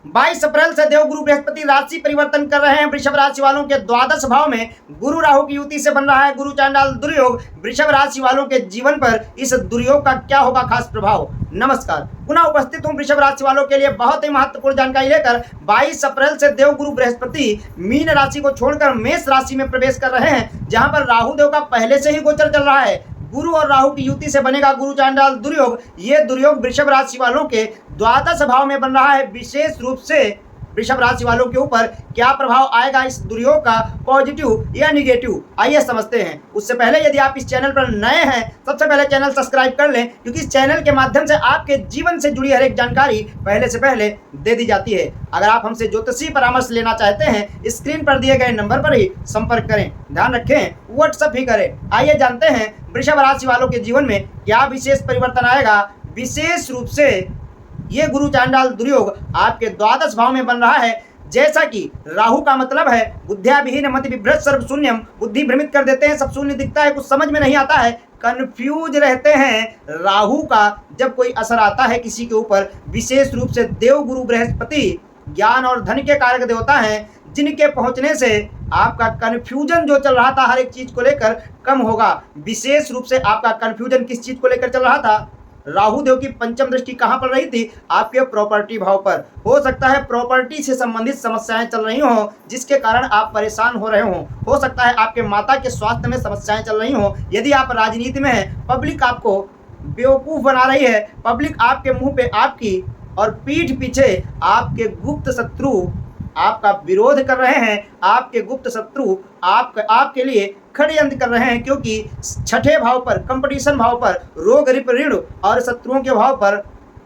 22 अप्रैल से देवगुरु बृहस्पति राशि परिवर्तन कर रहे हैं। वृषभ राशि वालों के द्वादश भाव में गुरु राहु की युति से बन रहा है गुरु चांडाल दुर्योग। वृषभ राशि वालों के जीवन पर इस दुर्योग का क्या होगा खास प्रभाव। नमस्कार, पुनः उपस्थित हूँ वृषभ राशि वालों के लिए बहुत ही महत्वपूर्ण जानकारी लेकर। 22 अप्रैल से देवगुरु बृहस्पति मीन राशि को छोड़कर मेष राशि में प्रवेश कर रहे हैं, जहां पर राहु देव का पहले से ही गोचर चल रहा है। गुरु और राहु की युति से बनेगा गुरु चांडाल दुर्योग। ये दुर्योग वृषभ राशि वालों के द्वादश भाव में बन रहा है। विशेष रूप से वृषभ राशि वालों के ऊपर क्या प्रभाव आएगा इस दुर्योग का, पॉजिटिव या निगेटिव, आइए समझते हैं। उससे पहले यदि आप इस चैनल पर नए हैं, सबसे पहले चैनल सब्सक्राइब कर लें, क्योंकि इस चैनल के माध्यम से आपके जीवन से जुड़ी हर एक जानकारी पहले से पहले दे दी जाती है। अगर आप हमसे ज्योतिषी परामर्श लेना चाहते हैं, स्क्रीन पर दिए गए नंबर पर ही संपर्क करें। ध्यान रखें, व्हाट्सएप ही करें। आइए जानते हैं वृषभ राशि वालों के जीवन में क्या विशेष परिवर्तन आएगा। विशेष रूप से ये गुरु चांडाल दुर्योग आपके द्वादश भाव में बन रहा है। जैसा कि राहु का मतलब है बुद्धिविहीन मति विभ्रत सर्व शून्यम, बुद्धि भ्रमित कर देते हैं, सब शून्य दिखता है, कुछ समझ में नहीं आता है, कंफ्यूज रहते हैं। राहु का जब कोई असर आता है किसी के ऊपर, विशेष रूप से देव गुरु बृहस्पति ज्ञान और धन के कारक देवता हैं, जिनके पहुंचने से आपका कन्फ्यूजन जो चल रहा था हर एक चीज को लेकर कम होगा। विशेष रूप से आपका कन्फ्यूजन किस चीज को लेकर चल रहा था, राहु देव की पंचम दृष्टि कहां पर रही थी, आपके प्रॉपर्टी भाव पर। हो सकता है प्रॉपर्टी से संबंधित समस्याएं चल रही हो, जिसके कारण आप परेशान हो रहे हो सकता है आपके माता के स्वास्थ्य में समस्याएं चल रही हो। यदि आप राजनीति में हैं, पब्लिक आपको बेवकूफ बना रही है, पब्लिक आपके मुंह पे आपकी और पीठ पीछे आपके गुप्त शत्रु आपका विरोध कर रहे हैं, आपके गुप्त शत्रु आपके लिए षड्यंत्र कर रहे हैं, क्योंकि छठे भाव पर, कंपटीशन भाव पर, रोग ऋण और शत्रुओं के भाव पर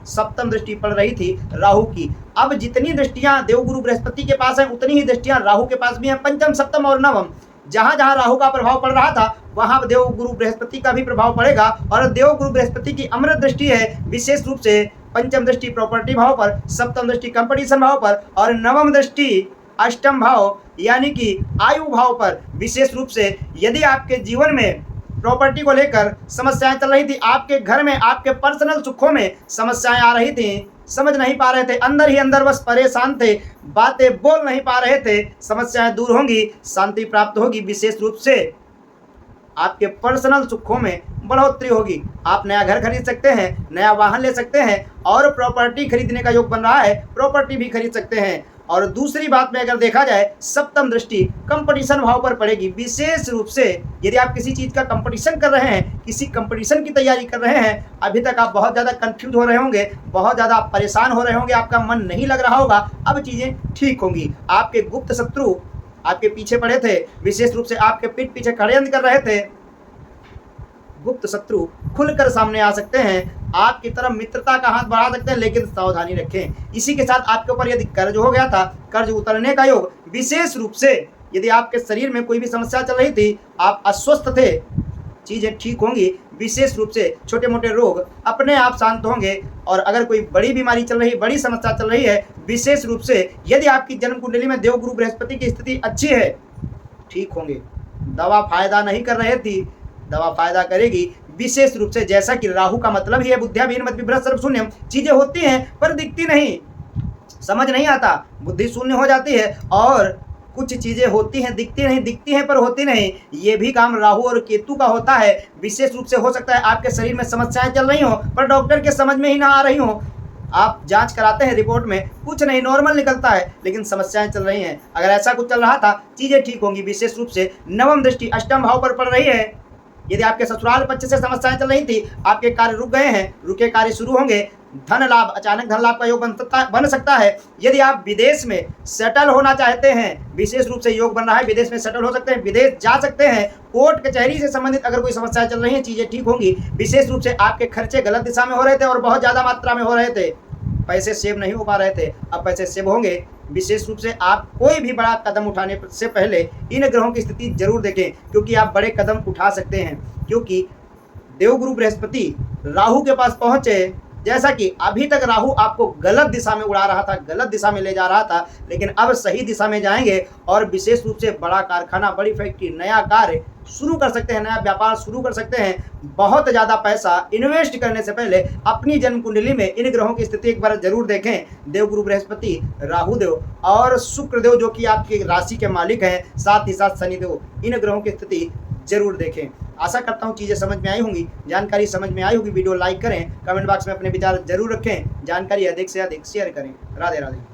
सप्तम दृष्टि पड़ रही थी राहु की। अब जितनी दृष्टियां देवगुरु बृहस्पति के पास हैं, उतनी ही दृष्टियां राहु के पास भी हैं, पंचम, सप्तम और नवम। जहां जहां राहु का प्रभाव पड़ रहा था, वहां देवगुरु बृहस्पति का भी प्रभाव पड़ेगा। और देवगुरु बृहस्पति की अमृत दृष्टि है, विशेष रूप से पंचम दृष्टि प्रॉपर्टी भाव पर, सप्तम दृष्टि कंपटीशन भाव पर और नवम दृष्टि अष्टम भाव यानी कि आयु भाव पर। विशेष रूप से यदि आपके जीवन में प्रॉपर्टी को लेकर समस्याएं चल रही थी, आपके घर में, आपके पर्सनल सुखों में समस्याएं आ रही थी, समझ नहीं पा रहे थे, अंदर ही अंदर बस परेशान थे, बातें बोल नहीं पा रहे थे, समस्याएं दूर होंगी, शांति प्राप्त होगी। विशेष रूप से आपके पर्सनल सुखों में बढ़ोतरी होगी। आप नया घर खरीद सकते हैं, नया वाहन ले सकते हैं और प्रॉपर्टी खरीदने का योग बन रहा है, प्रॉपर्टी भी खरीद सकते हैं। और दूसरी बात में अगर देखा जाए, सप्तम दृष्टि कंपटीशन भाव पर पड़ेगी। विशेष रूप से यदि आप किसी चीज़ का कंपटीशन कर रहे हैं, किसी कंपटीशन की तैयारी कर रहे हैं, अभी तक आप बहुत ज़्यादा कंफ्यूज हो रहे होंगे, बहुत ज़्यादा परेशान हो रहे होंगे, आपका मन नहीं लग रहा होगा, अब चीज़ें ठीक होंगी। आपके गुप्त शत्रु आपके पीछे पड़े थे, विशेष रूप से आपके पीठ पीछे षड्यंत्र कर रहे थे, गुप्त शत्रु खुलकर सामने आ सकते हैं, आपकी तरफ मित्रता का हाथ बढ़ा सकते हैं, लेकिन सावधानी रखें। इसी के साथ आपके ऊपर यदि कर्ज हो गया था, कर्ज उतरने का योग। विशेष रूप से यदि आपके शरीर में कोई भी समस्या चल रही थी, आप अस्वस्थ थे, चीज़ें ठीक होंगी। विशेष रूप से छोटे मोटे रोग अपने आप शांत होंगे। और अगर कोई बड़ी बीमारी चल रही, बड़ी समस्या चल रही है, विशेष रूप से यदि आपकी जन्म कुंडली में देवगुरु बृहस्पति की स्थिति अच्छी है, ठीक होंगे। दवा फायदा नहीं कर रही थी, दवा फायदा करेगी। विशेष रूप से जैसा कि राहु का मतलब ही है बुद्धिविहीन मति विभ्रत सर्व शून्यम, चीजें होती हैं पर दिखती नहीं, समझ नहीं आता, बुद्धि शून्य हो जाती है। और कुछ चीजें होती हैं, दिखती नहीं, दिखती हैं पर होती नहीं। ये भी काम राहु और केतु का होता है। विशेष रूप से हो सकता है आपके शरीर में समस्याएं चल रही हो, पर डॉक्टर के समझ में ही ना आ रही हो। आप जांच कराते हैं, रिपोर्ट में कुछ नहीं, नॉर्मल निकलता है, लेकिन समस्याएं चल रही हैं। अगर ऐसा कुछ चल रहा था, चीजें ठीक होंगी। विशेष रूप से नवम दृष्टि अष्टम भाव पर पड़ रही है। यदि आपके ससुराल पक्ष से समस्याएं चल रही थी, आपके कार्य रुक गए हैं, रुके कार्य शुरू होंगे। धन लाभ, अचानक धन लाभ का योग बन सकता है। यदि आप विदेश में सेटल होना चाहते हैं, विशेष रूप से योग बन रहा है, विदेश में सेटल हो सकते हैं, विदेश जा सकते हैं। कोर्ट कचहरी से संबंधित अगर कोई समस्याएं चल रही हैं, चीजें ठीक होंगी। विशेष रूप से आपके खर्चे गलत दिशा में हो रहे थे और बहुत ज्यादा मात्रा में हो रहे थे, पैसे सेव नहीं हो पा रहे थे, अब पैसे सेव होंगे। विशेष रूप से आप कोई भी बड़ा कदम उठाने से पहले इन ग्रहों की स्थिति जरूर देखें, क्योंकि आप बड़े कदम उठा सकते हैं। क्योंकि देवगुरु बृहस्पति राहु के पास पहुंचे जैसा कि अभी तक राहु आपको गलत दिशा में उड़ा रहा था, गलत दिशा में ले जा रहा था, लेकिन अब सही दिशा में जाएंगे और विशेष रूप से बड़ा कारखाना, बड़ी फैक्ट्री, नया कार्य शुरू कर सकते हैं, नया व्यापार शुरू कर सकते हैं। बहुत ज़्यादा पैसा इन्वेस्ट करने से पहले अपनी जन्म कुंडली में इन ग्रहों की स्थिति एक बार जरूर देखें। देवगुरु बृहस्पति, राहु देव और शुक्र देव जो कि आपकी राशि के मालिक हैं, साथ ही साथ शनिदेव, इन ग्रहों की स्थिति जरूर देखें। आशा करता हूँ चीज़ें समझ में आई होंगी, जानकारी समझ में आई होगी। वीडियो लाइक करें, कमेंट बॉक्स में अपने विचार जरूर रखें, जानकारी अधिक से अधिक शेयर करें। राधे राधे।